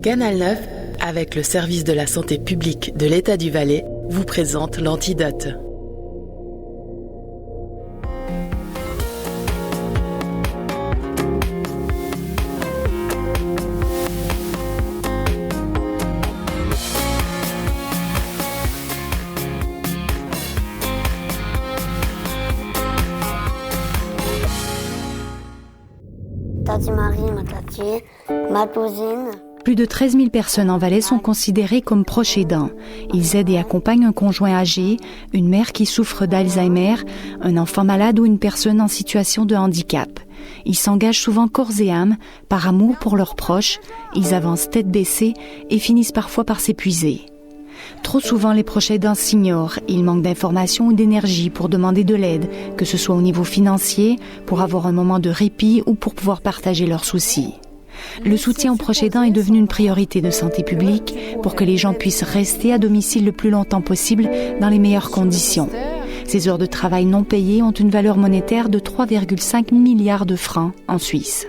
Canal 9, avec le service de la santé publique de l'État du Valais, vous présente l'Antidote. Tati Marie, ma tati, ma cousine. Plus de 13 000 personnes en Valais sont considérées comme proches aidants. Ils aident et accompagnent un conjoint âgé, une mère qui souffre d'Alzheimer, un enfant malade ou une personne en situation de handicap. Ils s'engagent souvent corps et âme, par amour pour leurs proches. Ils avancent tête baissée et finissent parfois par s'épuiser. Trop souvent, les proches aidants s'ignorent. Ils manquent d'informations ou d'énergie pour demander de l'aide, que ce soit au niveau financier, pour avoir un moment de répit ou pour pouvoir partager leurs soucis. Le soutien aux proches aidants est devenu une priorité de santé publique pour que les gens puissent rester à domicile le plus longtemps possible dans les meilleures conditions. Ces heures de travail non payées ont une valeur monétaire de 3,5 milliards de francs en Suisse.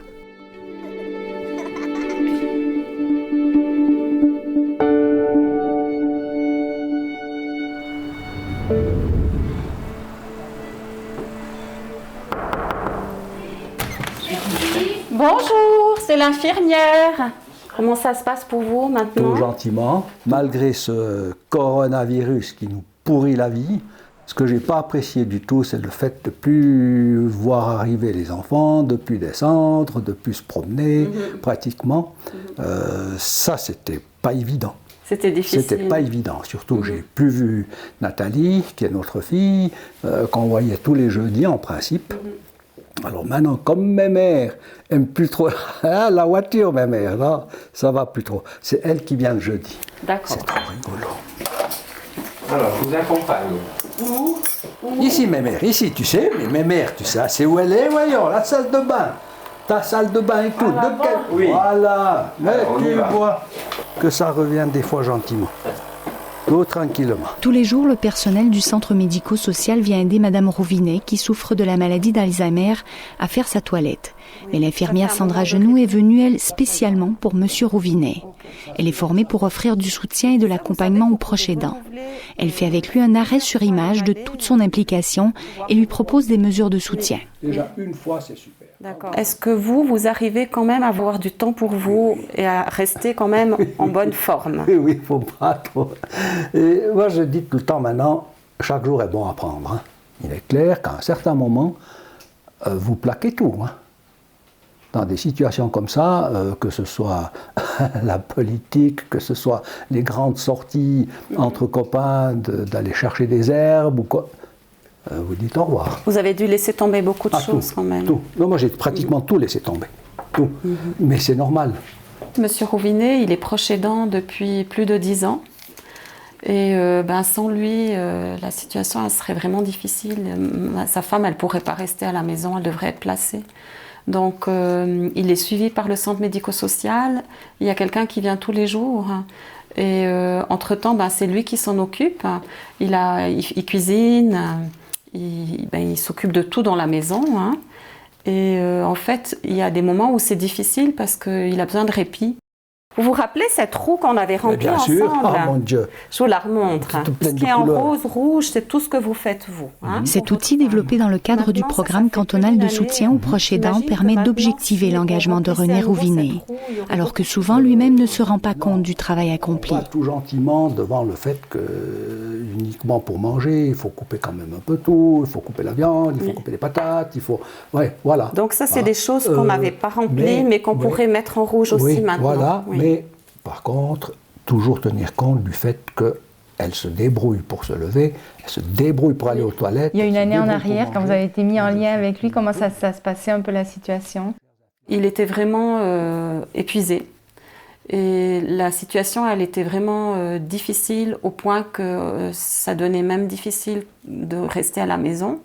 Bonjour, c'est l'infirmière. Comment ça se passe pour vous maintenant? Tout gentiment, malgré ce coronavirus qui nous pourrit la vie. Ce que j'ai pas apprécié du tout, c'est le fait de plus voir arriver les enfants, de plus descendre, de plus se promener, pratiquement. Ça, c'était pas évident. C'était difficile. C'était pas évident. Surtout que j'ai plus vu Nathalie, qui est notre fille, qu'on voyait tous les jeudis en principe. Alors maintenant, comme mes mères aiment plus trop la voiture, mes mères, là, ça va plus trop. C'est elle qui vient le jeudi. D'accord. C'est trop rigolo. Alors, je vous accompagne. Ici, mes mères, ici, tu sais, mais mes mères, tu sais, c'est où elle est, voyons, la salle de bain. Ta salle de bain et tout. Oui. Voilà. Mais Alors, on y tu va. vois que ça revient des fois gentiment. Tout tranquillement. Tous les jours, le personnel du centre médico-social vient aider Madame Rouvinet, qui souffre de la maladie d'Alzheimer, à faire sa toilette. Mais l'infirmière Sandra Genoux est venue, elle, spécialement pour Monsieur Rouvinet. Elle est formée pour offrir du soutien et de l'accompagnement aux proches aidants. Elle fait avec lui un arrêt sur image de toute son implication et lui propose des mesures de soutien. Déjà une fois, c'est super. D'accord. Est-ce que vous arrivez quand même à avoir du temps pour vous et à rester quand même en bonne forme? Oui, il ne faut pas trop. Et moi, je dis tout le temps maintenant, chaque jour est bon à prendre. Hein. Il est clair qu'à un certain moment, vous plaquez tout. Hein. Dans des situations comme ça, que ce soit la politique, que ce soit les grandes sorties entre copains, d'aller chercher des herbes ou quoi, vous dites au revoir. Vous avez dû laisser tomber beaucoup de choses tout, quand même. Tout. Non, moi j'ai pratiquement tout laissé tomber. Tout. Mais c'est normal. Monsieur Rouvinet, il est proche aidant depuis plus de 10 ans. Et sans lui, la situation elle serait vraiment difficile. Sa femme, elle ne pourrait pas rester à la maison, elle devrait être placée. Donc, il est suivi par le centre médico-social. Il y a quelqu'un qui vient tous les jours. Et entre-temps, c'est lui qui s'en occupe. Il cuisine, il s'occupe de tout dans la maison. Hein. Et en fait, il y a des moments où c'est difficile parce qu'il a besoin de répit. Vous vous rappelez cette roue qu'on avait remplie ensemble? Bien sûr, oh mon Dieu. Je vous la remontre. Ce qui est en rose, rouge, c'est tout ce que vous faites, vous. Hein. Cet outil développé dans le cadre du programme cantonal de soutien aux proches aidants permet d'objectiver l'engagement de René Rouvinet, alors que souvent lui-même ne se rend pas compte du travail accompli. Tout gentiment devant le fait que uniquement pour manger, il faut couper quand même un peu tout, il faut couper la viande, il faut couper les patates, il faut... Ouais, voilà. Donc ça, c'est des choses qu'on n'avait pas remplies, mais qu'on pourrait mettre en rouge aussi maintenant. Voilà, mais par contre, toujours tenir compte du fait qu'elle se débrouille pour se lever, elle se débrouille pour aller aux toilettes. Il y a une année en arrière, quand vous avez été mis en lien avec lui, comment ça se passait un peu la situation? Il était vraiment épuisé. Et la situation, elle était vraiment difficile au point que ça devenait même difficile de rester à la maison.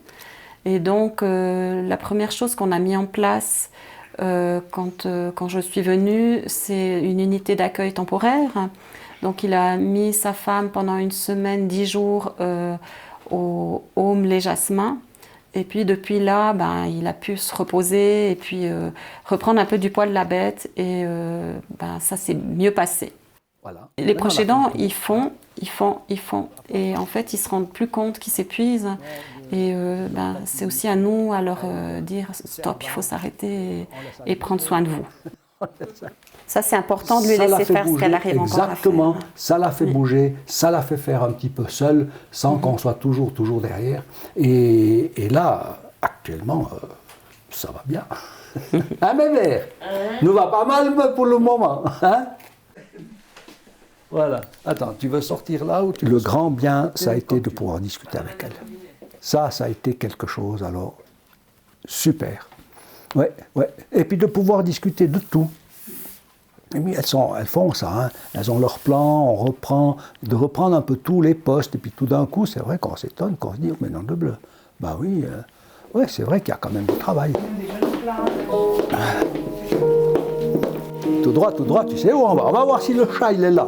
Et donc, la première chose qu'on a mis en place quand je suis venue, c'est une unité d'accueil temporaire. Donc, il a mis sa femme pendant une semaine, 10 jours au Home Les Jasmins. Et puis depuis là, il a pu se reposer et puis reprendre un peu du poil de la bête et ça s'est mieux passé. Voilà. Les proches aidants, ils font. Et en fait, ils se rendent plus compte qu'ils s'épuisent. Et c'est aussi à nous à leur dire stop, il faut s'arrêter et prendre soin de vous. Ça, c'est important de lui laisser faire ce qu'elle arrive encore à faire. Exactement, ça la fait bouger, ça la fait faire un petit peu seule, sans qu'on soit toujours derrière. Et là, actuellement, ça va bien. Hein, bébé? Nous va pas mal pour le moment. Hein? Voilà. Attends, tu veux sortir là ou Le grand bien, ça a été de pouvoir discuter avec elle. Ça a été quelque chose, alors, super. Ouais. Et puis de pouvoir discuter de tout. Et puis elles font ça, hein. Elles ont leur plan, de reprendre un peu tous les postes, et puis tout d'un coup, c'est vrai qu'on s'étonne, qu'on se dit, mais non de bleu. Ben oui, c'est vrai qu'il y a quand même du travail. Tout droit, tu sais où on va? On va voir si le chat, il est là.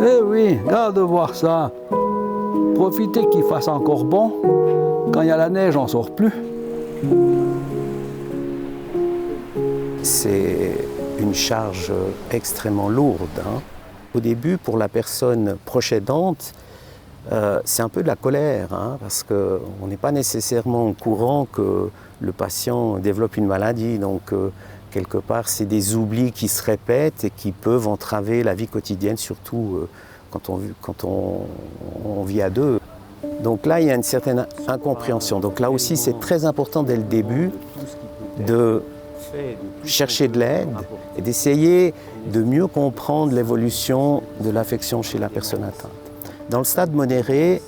Eh oui, regarde de voir ça. Profitez qu'il fasse encore bon. Quand il y a la neige, on ne sort plus. C'est une charge extrêmement lourde. Hein. Au début, pour la personne proche aidante, c'est un peu de la colère, hein, parce qu'on n'est pas nécessairement au courant que le patient développe une maladie. Donc, quelque part, c'est des oublis qui se répètent et qui peuvent entraver la vie quotidienne, surtout quand on vit à deux. Donc là, il y a une certaine incompréhension. Donc là aussi, c'est très important dès le début de chercher de l'aide et d'essayer de mieux comprendre l'évolution de l'affection chez la personne atteinte. Dans le stade modéré,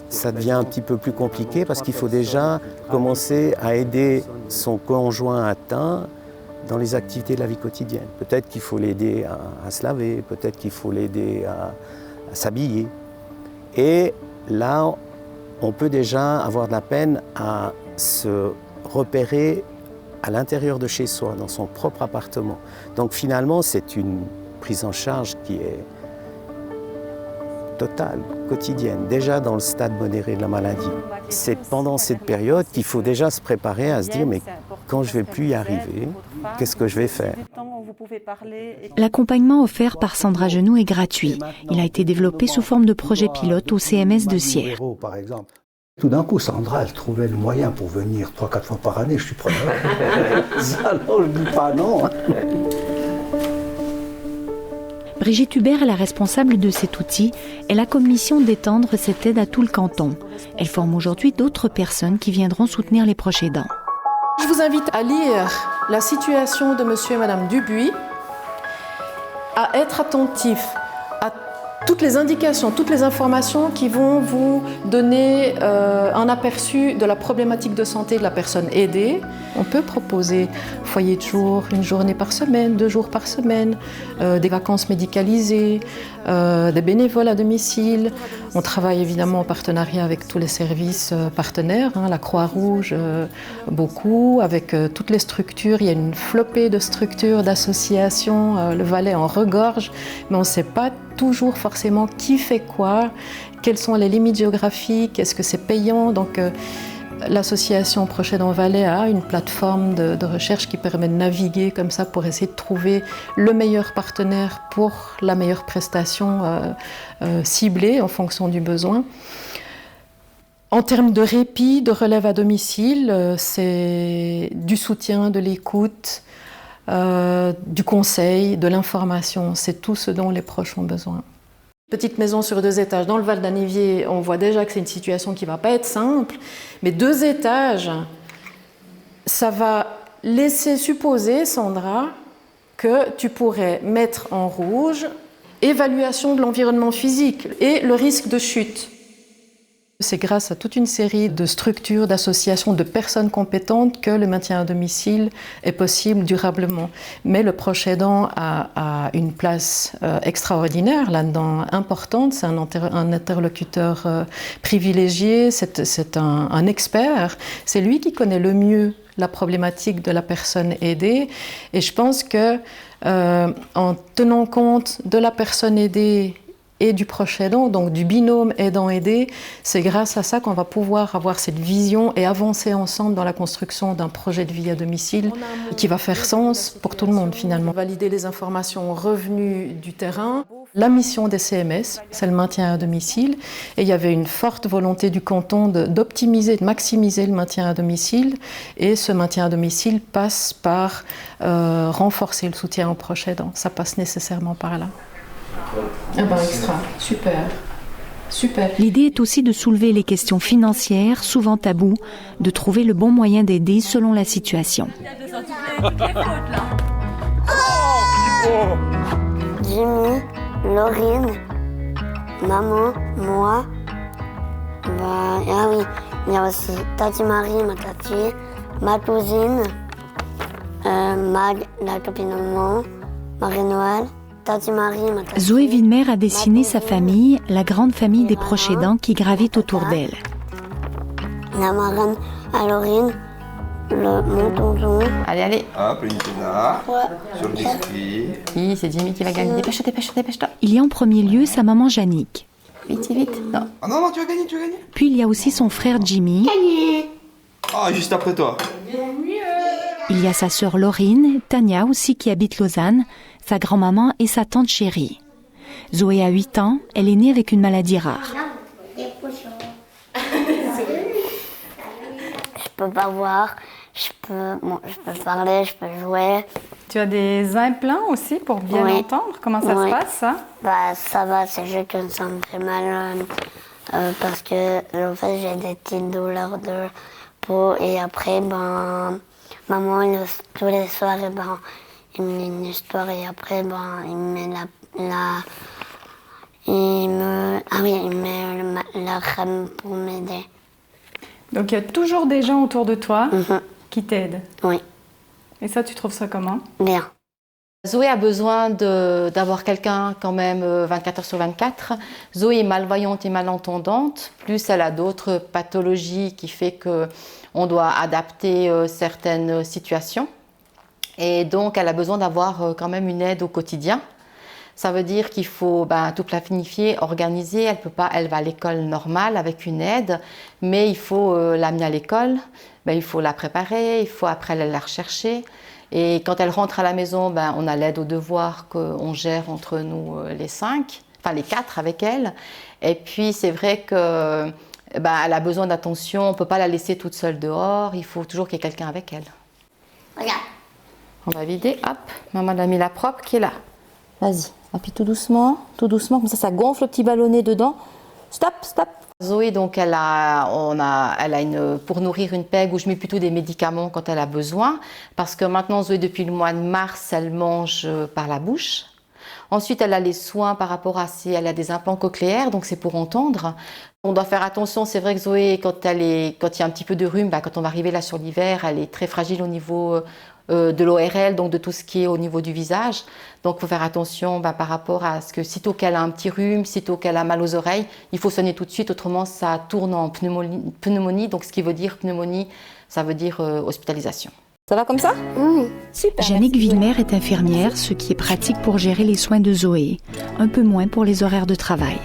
ça devient un petit peu plus compliqué parce qu'il faut déjà commencer à aider son conjoint atteint dans les activités de la vie quotidienne. Peut-être qu'il faut l'aider à se laver, peut-être qu'il faut l'aider à s'habiller. Et là, on peut déjà avoir de la peine à se repérer à l'intérieur de chez soi, dans son propre appartement. Donc finalement, c'est une prise en charge qui est totale, quotidienne, déjà dans le stade modéré de la maladie. C'est pendant cette période qu'il faut déjà se préparer à se dire, mais quand je ne vais plus y arriver, qu'est-ce que je vais faire? L'accompagnement offert par Sandra Genoux est gratuit. Il a été développé sous forme de projet pilote au CMS de Sierre. Par exemple. Tout d'un coup, Sandra, elle trouvait le moyen pour venir 3-4 fois par année, je suis preneur. Alors, je ne dis pas non. Brigitte Hubert est la responsable de cet outil. Elle a comme mission d'étendre cette aide à tout le canton. Elle forme aujourd'hui d'autres personnes qui viendront soutenir les proches aidants. Je vous invite à lire la situation de monsieur et madame Dubuis, à être attentif à toutes les indications, toutes les informations qui vont vous donner un aperçu de la problématique de santé de la personne aidée. On peut proposer foyer de jour, une journée par semaine, 2 jours par semaine, des vacances médicalisées, des bénévoles à domicile. On travaille évidemment en partenariat avec tous les services partenaires, hein, la Croix-Rouge beaucoup, avec toutes les structures. Il y a une flopée de structures, d'associations, le Valais en regorge, mais on ne sait pas toujours forcément qui fait quoi, quelles sont les limites géographiques, est-ce que c'est payant. Donc, l'association Proches Aidants Valais a une plateforme de recherche qui permet de naviguer comme ça pour essayer de trouver le meilleur partenaire pour la meilleure prestation ciblée en fonction du besoin. En termes de répit, de relève à domicile, c'est du soutien, de l'écoute, du conseil, de l'information. C'est tout ce dont les proches ont besoin. Petite maison sur 2 étages dans le Val d'Anniviers, on voit déjà que c'est une situation qui ne va pas être simple, mais 2 étages, ça va laisser supposer, Sandra, que tu pourrais mettre en rouge évaluation de l'environnement physique et le risque de chute. C'est grâce à toute une série de structures, d'associations, de personnes compétentes que le maintien à domicile est possible durablement. Mais le proche aidant a une place extraordinaire là-dedans, importante. C'est un interlocuteur privilégié, c'est un expert. C'est lui qui connaît le mieux la problématique de la personne aidée. Et je pense que en tenant compte de la personne aidée et du proche aidant, donc du binôme aidant-aidé. C'est grâce à ça qu'on va pouvoir avoir cette vision et avancer ensemble dans la construction d'un projet de vie à domicile qui va faire sens pour tout le monde finalement. Valider les informations revenues du terrain. La mission des CMS, c'est le maintien à domicile. Et il y avait une forte volonté du canton d'optimiser, de maximiser le maintien à domicile. Et ce maintien à domicile passe par renforcer le soutien aux proches aidants. Ça passe nécessairement par là. Ah bah extra, super. Super. L'idée est aussi de soulever les questions financières, souvent taboues, de trouver le bon moyen d'aider selon la situation. Jimmy, Laurine, maman, moi. Ah oui, il y a aussi Tati Marie, ma tati, ma cousine, Mag, la copine de maman, Marie-Noël, Tati Marie, ma tati. Zoé Villemer a dessiné sa famille, la grande famille des proches aidants qui gravitent autour d'elle. La marraine à Laurine, mon tonton. Allez. Hop, une là. Ouais. Sur le biscuit. Oui, c'est Jimmy qui va gagner. Dépêche-toi. Il y a en premier lieu sa maman Jannick. Vite. Non. Ah non, tu vas gagner. Puis il y a aussi son frère Jimmy. Ah, juste après toi. Il y a sa sœur Laurine, Tania aussi qui habite Lausanne, sa grand-maman et sa tante chérie. Zoé a 8 ans, elle est née avec une maladie rare. Je peux pas voir, je peux parler, je peux jouer. Tu as des implants aussi pour bien Oui. entendre? Comment ça se passe, ça? Bah ça va, c'est juste que ça me fait mal parce que en fait j'ai des petites douleurs de peau et après maman tous les soirs il me lit une histoire et après il me met il met la crème pour m'aider. Donc il y a toujours des gens autour de toi qui t'aident. Oui, Et ça, tu trouves ça comment? bien. Zoé a besoin d'avoir quelqu'un quand même 24 heures sur 24. Zoé est malvoyante et malentendante, plus elle a d'autres pathologies qui fait qu'on doit adapter certaines situations. Et donc elle a besoin d'avoir quand même une aide au quotidien. Ça veut dire qu'il faut tout planifier, organiser. Elle va à l'école normale avec une aide, mais il faut l'amener à l'école, il faut la préparer, il faut après aller la rechercher. Et quand elle rentre à la maison, on a l'aide aux devoirs qu'on gère entre nous les 4 avec elle. Et puis c'est vrai que elle a besoin d'attention, on ne peut pas la laisser toute seule dehors, il faut toujours qu'il y ait quelqu'un avec elle. Regarde. On va vider, hop, maman a mis la propre qui est là. Vas-y, appuie tout doucement, comme ça gonfle le petit ballonnet dedans. Stop. Zoé, donc elle a pour nourrir une PEG où je mets plutôt des médicaments quand elle a besoin, parce que maintenant Zoé depuis le mois de mars elle mange par la bouche. Ensuite elle a les soins par rapport à elle a des implants cochléaires, donc c'est pour entendre. On doit faire attention, c'est vrai que Zoé quand il y a un petit peu de rhume, quand on va arriver là sur l'hiver, elle est très fragile au niveau de l'ORL, donc de tout ce qui est au niveau du visage. Donc il faut faire attention par rapport à ce que sitôt qu'elle a un petit rhume, sitôt qu'elle a mal aux oreilles, il faut soigner tout de suite, autrement ça tourne en pneumonie. Donc ce qui veut dire pneumonie, ça veut dire hospitalisation. Ça va comme ça? Oui. Super. Jannick Villemer est infirmière, ce qui est pratique pour gérer les soins de Zoé, un peu moins pour les horaires de travail.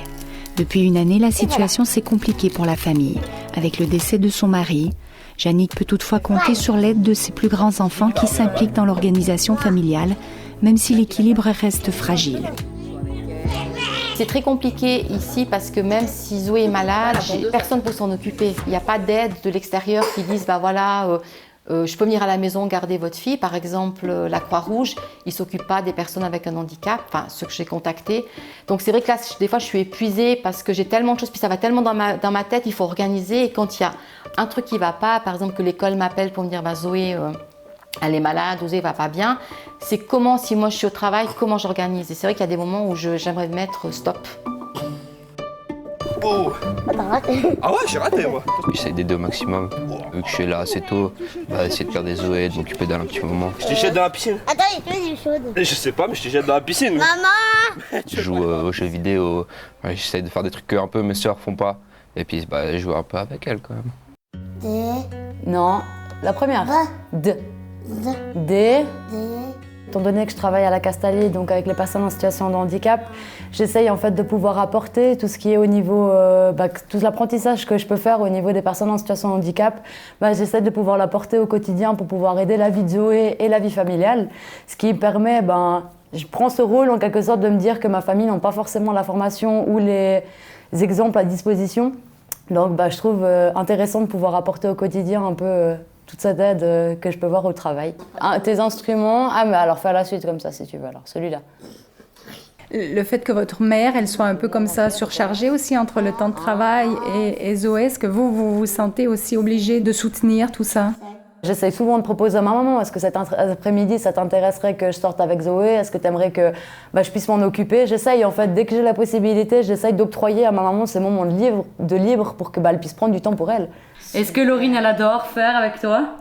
Depuis une année, la situation s'est compliquée pour la famille, avec le décès de son mari. Jannick peut toutefois compter sur l'aide de ses plus grands enfants qui s'impliquent dans l'organisation familiale, même si l'équilibre reste fragile. C'est très compliqué ici parce que même si Zoé est malade, personne pour s'en occuper. Il n'y a pas d'aide de l'extérieur qui disent je peux venir à la maison garder votre fille. Par exemple, la Croix-Rouge, ils ne s'occupent pas des personnes avec un handicap, ceux que j'ai contactés. Donc c'est vrai que là, des fois, je suis épuisée parce que j'ai tellement de choses, puis ça va tellement dans ma tête, il faut organiser. Et quand il y a un truc qui ne va pas, par exemple que l'école m'appelle pour me dire Zoé, elle est malade, Zoé ne va pas bien, c'est comment, si moi je suis au travail, comment j'organise. Et c'est vrai qu'il y a des moments où j'aimerais mettre stop. Oh. Ah ouais, j'ai raté moi. J'essaie d'aider au maximum. Vu que je suis là assez tôt, essayer de faire des zoés, de m'occuper d'elle un petit moment. Je te jette dans la piscine. Attends, il y a du chaude. Je sais pas, mais je te jette dans la piscine. Maman. Je joue aux jeux vidéo, j'essaie de faire des trucs que un peu mes sœurs font pas. Et puis je joue un peu avec elle quand même. Non, la première. D. Étant donné que je travaille à la Castalie, donc avec les personnes en situation de handicap, j'essaye en fait de pouvoir apporter tout ce qui est au niveau, tout l'apprentissage que je peux faire au niveau des personnes en situation de handicap, j'essaie de pouvoir l'apporter au quotidien pour pouvoir aider la vie de Zoé et la vie familiale, ce qui permet, je prends ce rôle en quelque sorte de me dire que ma famille n'a pas forcément la formation ou les exemples à disposition. Donc je trouve intéressant de pouvoir apporter au quotidien un peu toute cette aide que je peux voir au travail. Tes instruments, mais alors fais la suite comme ça si tu veux, alors celui-là. Le fait que votre mère, elle soit un peu comme ça surchargée aussi entre le temps de travail et Zoé, est-ce que vous vous sentez aussi obligée de soutenir tout ça? J'essaie souvent de proposer à ma maman, est-ce que cet après-midi, ça t'intéresserait que je sorte avec Zoé? Est-ce que tu aimerais que je puisse m'en occuper? J'essaye, en fait, dès que j'ai la possibilité, j'essaye d'octroyer à ma maman ces moments de libre pour qu'elle puisse prendre du temps pour elle. Est-ce que Laurine, elle adore faire avec toi?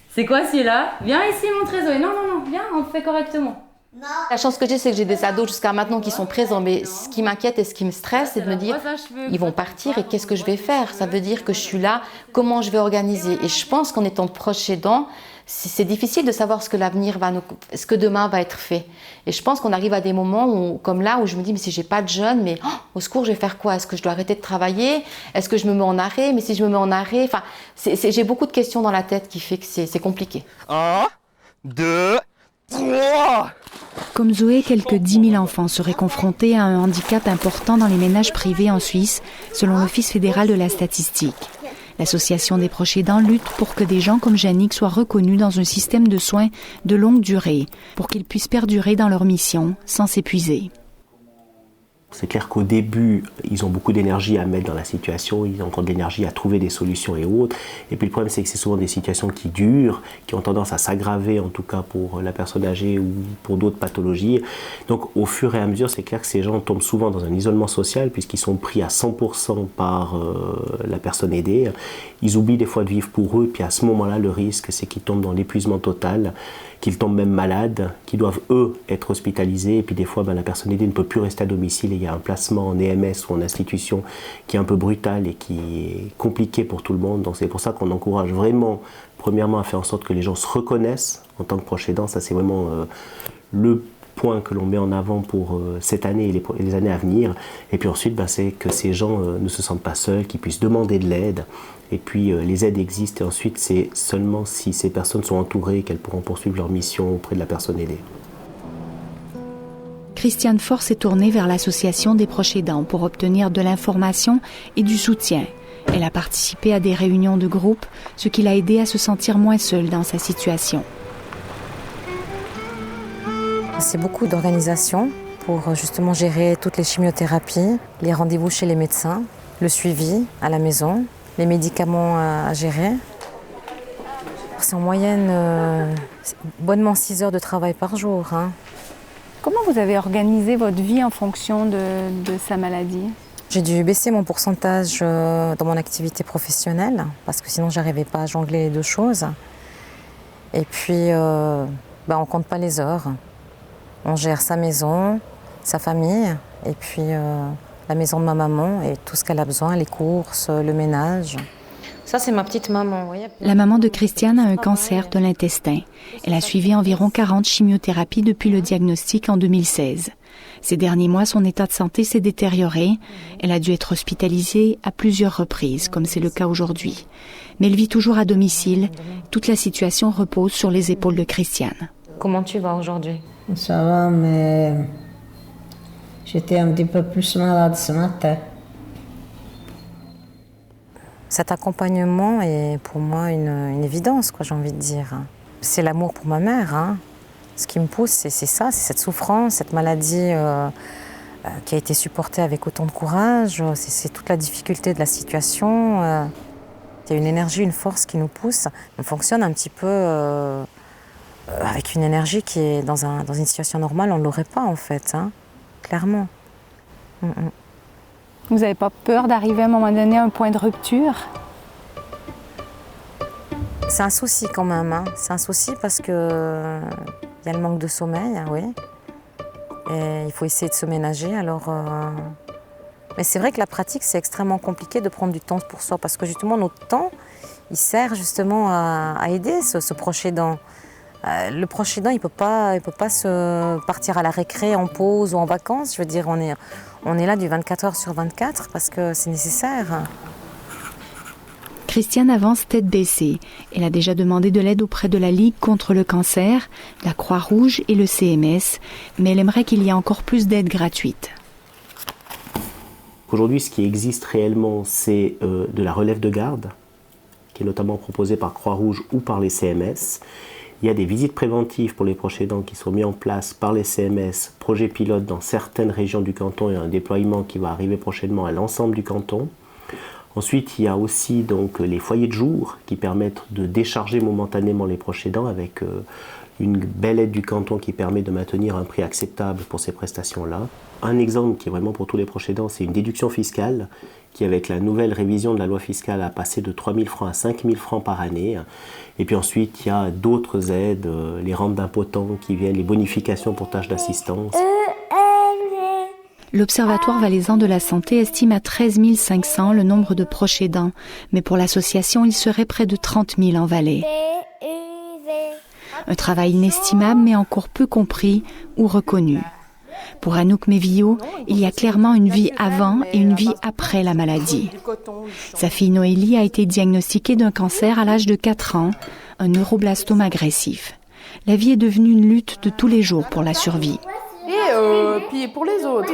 C'est quoi celui-là? Viens ici montrer Zoé. Non, viens, on fait correctement. Non. La chance que j'ai, c'est que j'ai des ados jusqu'à maintenant qui sont présents, mais ce qui m'inquiète et ce qui me stresse, c'est de me dire, ils vont partir et qu'est-ce que je vais faire? Ça veut dire que je suis là, comment je vais organiser? Et je pense qu'en étant proche aidant, c'est difficile de savoir ce que l'avenir ce que demain va être fait. Et je pense qu'on arrive à des moments comme là où je me dis, mais si j'ai pas de jeunes, mais au secours, je vais faire quoi? Est-ce que je dois arrêter de travailler? Est-ce que je me mets en arrêt? Mais si je me mets en arrêt, j'ai beaucoup de questions dans la tête qui fait que c'est compliqué. 1, 2, 3. Comme Zoé, quelques 10 000 enfants seraient confrontés à un handicap important dans les ménages privés en Suisse, selon l'Office fédéral de la statistique. L'Association des proches aidants lutte pour que des gens comme Jannick soient reconnus dans un système de soins de longue durée, pour qu'ils puissent perdurer dans leur mission sans s'épuiser. C'est clair qu'au début, ils ont beaucoup d'énergie à mettre dans la situation, ils ont encore de l'énergie à trouver des solutions et autres. Et puis le problème, c'est que c'est souvent des situations qui durent, qui ont tendance à s'aggraver, en tout cas pour la personne âgée ou pour d'autres pathologies. Donc au fur et à mesure, c'est clair que ces gens tombent souvent dans un isolement social, puisqu'ils sont pris à 100% par la personne aidée. Ils oublient des fois de vivre pour eux, puis à ce moment-là, le risque, c'est qu'ils tombent dans l'épuisement total, qu'ils tombent même malades, qu'ils doivent, eux, être hospitalisés. Et puis des fois, la personne aidée ne peut plus rester à domicile et il y a un placement en EMS ou en institution qui est un peu brutal et qui est compliqué pour tout le monde. Donc c'est pour ça qu'on encourage vraiment, premièrement, à faire en sorte que les gens se reconnaissent en tant que proche aidant. Ça, c'est vraiment le point que l'on met en avant pour cette année et les années à venir. Et puis ensuite, c'est que ces gens ne se sentent pas seuls, qu'ils puissent demander de l'aide. Et puis les aides existent et ensuite c'est seulement si ces personnes sont entourées qu'elles pourront poursuivre leur mission auprès de la personne aidée. Christiane Faure s'est tournée vers l'Association des proches aidants pour obtenir de l'information et du soutien. Elle a participé à des réunions de groupe, ce qui l'a aidée à se sentir moins seule dans sa situation. C'est beaucoup d'organisation pour justement gérer toutes les chimiothérapies, les rendez-vous chez les médecins, le suivi à la maison, les médicaments à gérer. C'est en moyenne bonnement 6 heures de travail par jour. Comment vous avez organisé votre vie en fonction de sa maladie? J'ai dû baisser mon pourcentage dans mon activité professionnelle parce que sinon j'arrivais pas à jongler les deux choses. Et puis on ne compte pas les heures. On gère sa maison, sa famille et puis la maison de ma maman et tout ce qu'elle a besoin, les courses, le ménage. Ça, c'est ma petite maman. Vous voyez. La maman de Christiane a un cancer de l'intestin. Elle a suivi environ 40 chimiothérapies depuis le diagnostic en 2016. Ces derniers mois, son état de santé s'est détérioré. Elle a dû être hospitalisée à plusieurs reprises, comme c'est le cas aujourd'hui. Mais elle vit toujours à domicile. Toute la situation repose sur les épaules de Christiane. Comment tu vas aujourd'hui? Ça va, mais j'étais un petit peu plus malade ce matin. Cet accompagnement est pour moi une évidence, j'ai envie de dire. C'est l'amour pour ma mère. Ce qui me pousse, c'est ça, c'est cette souffrance, cette maladie qui a été supportée avec autant de courage. C'est toute la difficulté de la situation. Il y a une énergie, une force qui nous pousse. On fonctionne un petit peu avec une énergie qui est dans une situation normale, on ne l'aurait pas en fait, clairement. Vous n'avez pas peur d'arriver à un moment donné à un point de rupture? C'est un souci quand même. C'est un souci parce que y a le manque de sommeil, oui. Et il faut essayer de se ménager. Alors, mais c'est vrai que la pratique, c'est extrêmement compliqué de prendre du temps pour soi parce que justement, notre temps, il sert justement à aider ce proche aidant. Le proche aidant, il peut pas se partir à la récré, en pause ou en vacances. Je veux dire, on est là du 24 heures sur 24 parce que c'est nécessaire. Christiane avance tête baissée. Elle a déjà demandé de l'aide auprès de la Ligue contre le cancer, la Croix-Rouge et le CMS, mais elle aimerait qu'il y ait encore plus d'aide gratuite. Aujourd'hui, ce qui existe réellement, c'est de la relève de garde, qui est notamment proposée par Croix-Rouge ou par les CMS. Il y a des visites préventives pour les proches aidants qui sont mises en place par les CMS, projet pilote dans certaines régions du canton et un déploiement qui va arriver prochainement à l'ensemble du canton. Ensuite, il y a aussi donc les foyers de jour qui permettent de décharger momentanément les proches aidants avec une belle aide du canton qui permet de maintenir un prix acceptable pour ces prestations-là. Un exemple qui est vraiment pour tous les proches aidants, c'est une déduction fiscale qui, avec la nouvelle révision de la loi fiscale, a passé de 3 000 francs à 5 000 francs par année. Et puis ensuite, il y a d'autres aides, les rentes d'impotents qui viennent, les bonifications pour tâches d'assistance. L'Observatoire valaisan de la santé estime à 13 500 le nombre de proches aidants, mais pour l'association, il serait près de 30 000 en Valais. Un travail inestimable, mais encore peu compris ou reconnu. Pour Anouk Mévillot, il y a clairement une vie avant et une vie après la maladie. Sa fille Noélie a été diagnostiquée d'un cancer à l'âge de 4 ans, un neuroblastome agressif. La vie est devenue une lutte de tous les jours pour la survie. Et puis pour les autres,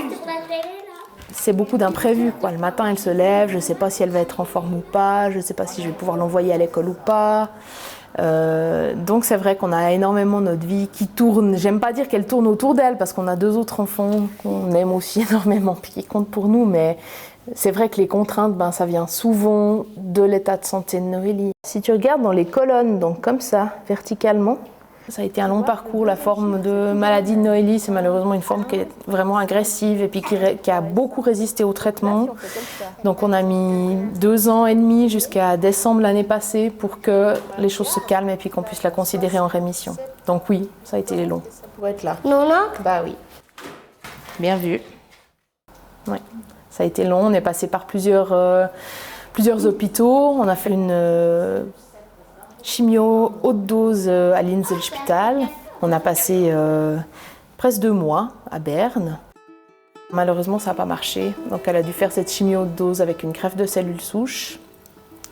c'est beaucoup d'imprévus, quoi. Le matin, elle se lève, je ne sais pas si elle va être en forme ou pas, je ne sais pas si je vais pouvoir l'envoyer à l'école ou pas. Donc c'est vrai qu'on a énormément notre vie qui tourne. J'aime pas dire qu'elle tourne autour d'elle parce qu'on a 2 autres enfants qu'on aime aussi énormément puis qui comptent pour nous, mais c'est vrai que les contraintes, ça vient souvent de l'état de santé de Noélie. Si tu regardes dans les colonnes, donc comme ça, verticalement, ça a été un long parcours. La forme de maladie de Noélie, c'est malheureusement une forme qui est vraiment agressive et puis qui a beaucoup résisté au traitement. Donc on a mis 2 ans et demi jusqu'à décembre l'année passée pour que les choses se calment et puis qu'on puisse la considérer en rémission. Donc oui, ça a été long. Ça pourrait être là. Non, non. Bah oui. Bien vu. Ouais. Ça a été long. On est passé par plusieurs hôpitaux. On a fait une chimio haute dose à l'Inselspital. On a passé presque 2 mois à Berne. Malheureusement, ça n'a pas marché. Donc elle a dû faire cette chimio haute dose avec une greffe de cellules souches.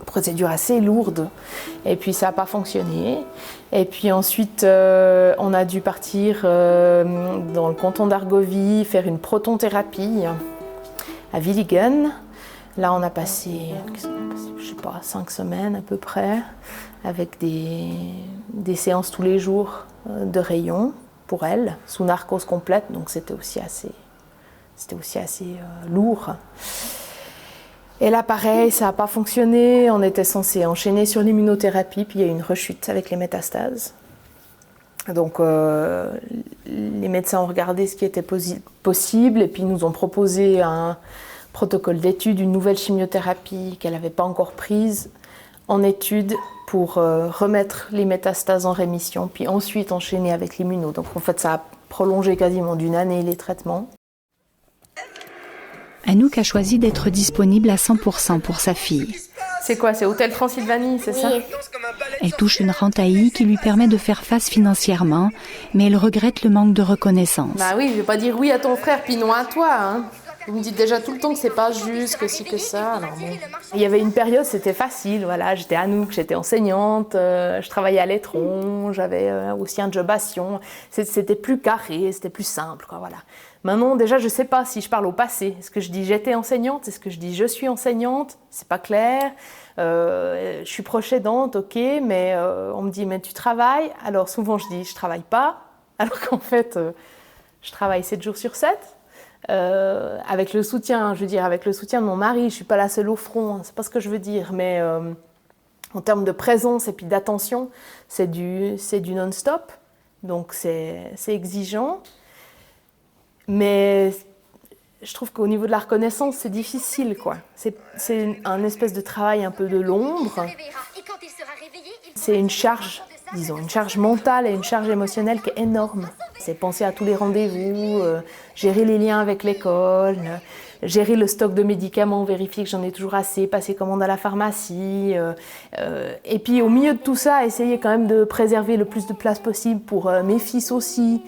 Procédure assez lourde. Et puis ça n'a pas fonctionné. Et puis ensuite, on a dû partir dans le canton d'Argovie faire une protonthérapie à Willigen. Là, on a passé, je sais pas, 5 semaines à peu près, avec des séances tous les jours de rayons pour elle, sous narcose complète, donc c'était aussi assez lourd. Et là, pareil, ça n'a pas fonctionné. On était censé enchaîner sur l'immunothérapie, puis il y a eu une rechute avec les métastases. Donc, les médecins ont regardé ce qui était possible et puis nous ont proposé un protocole d'étude, une nouvelle chimiothérapie qu'elle n'avait pas encore prise en étude pour remettre les métastases en rémission, puis ensuite enchaîner avec l'immuno. Donc, en fait, ça a prolongé quasiment d'1 année les traitements. Anouk a choisi d'être disponible à 100% pour sa fille. C'est quoi? C'est Hôtel Transylvanie, c'est ça? Elle touche une rente AI qui lui permet de faire face financièrement, mais elle regrette le manque de reconnaissance. Bah oui, je vais pas dire oui à ton frère puis non à toi, hein. Vous me dites déjà tout le temps que c'est pas juste, que ci, que ça. Alors bon. Il y avait une période, c'était facile, voilà. J'étais Anouk, j'étais enseignante, je travaillais à l'Étron, j'avais aussi un job à Sion. C'était plus carré, c'était plus simple, quoi, voilà. Maintenant, déjà, je sais pas si je parle au passé. Est-ce que je dis j'étais enseignante? Est-ce que je dis je suis enseignante? C'est pas clair. Je suis proche aidante, ok, mais on me dit mais tu travailles? Alors souvent je dis je travaille pas, alors qu'en fait je travaille 7 jours sur 7. Avec le soutien, je veux dire, avec le soutien de mon mari, je suis pas la seule au front, hein, c'est pas ce que je veux dire, mais en termes de présence et puis d'attention, c'est du non-stop, donc c'est exigeant. Mais je trouve qu'au niveau de la reconnaissance, c'est difficile, quoi. C'est un espèce de travail un peu de l'ombre. C'est une charge disons, une charge mentale et une charge émotionnelle qui est énorme. C'est penser à tous les rendez-vous, gérer les liens avec l'école, gérer le stock de médicaments, vérifier que j'en ai toujours assez, passer commande à la pharmacie. Et puis au milieu de tout ça, essayer quand même de préserver le plus de place possible pour mes fils aussi,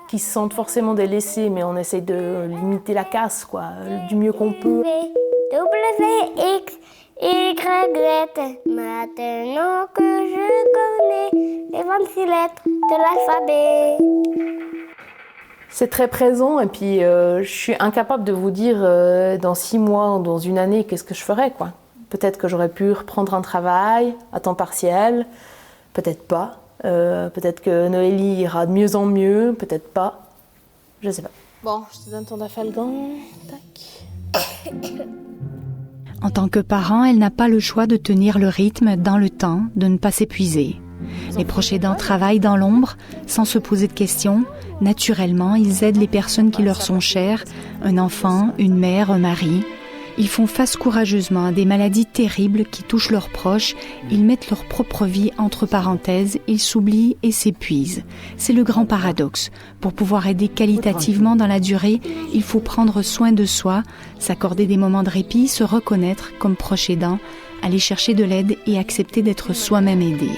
qui se sentent forcément délaissés, mais on essaie de limiter la casse, quoi, du mieux qu'on peut. WX, Y, maintenant que je connais les 26 lettres de l'alphabet. C'est très présent et puis je suis incapable de vous dire dans 6 mois ou dans une année qu'est-ce que je ferais, quoi. Peut-être que j'aurais pu reprendre un travail à temps partiel, peut-être pas. Peut-être que Noélie ira de mieux en mieux, peut-être pas. Je sais pas. Bon, je te donne ton dafalgan. Tac. En tant que parent, elle n'a pas le choix de tenir le rythme dans le temps, de ne pas s'épuiser. Les proches aidants travaillent dans l'ombre, sans se poser de questions. Naturellement, ils aident les personnes qui leur sont chères, un enfant, une mère, un mari. Ils font face courageusement à des maladies terribles qui touchent leurs proches. Ils mettent leur propre vie entre parenthèses, ils s'oublient et s'épuisent. C'est le grand paradoxe. Pour pouvoir aider qualitativement dans la durée, il faut prendre soin de soi, s'accorder des moments de répit, se reconnaître comme proche aidant, aller chercher de l'aide et accepter d'être soi-même aidé.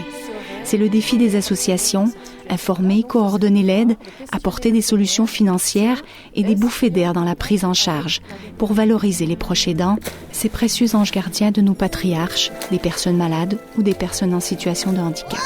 C'est le défi des associations, informer, coordonner l'aide, apporter des solutions financières et des bouffées d'air dans la prise en charge pour valoriser les proches aidants, ces précieux anges gardiens de nos patriarches, des personnes malades ou des personnes en situation de handicap.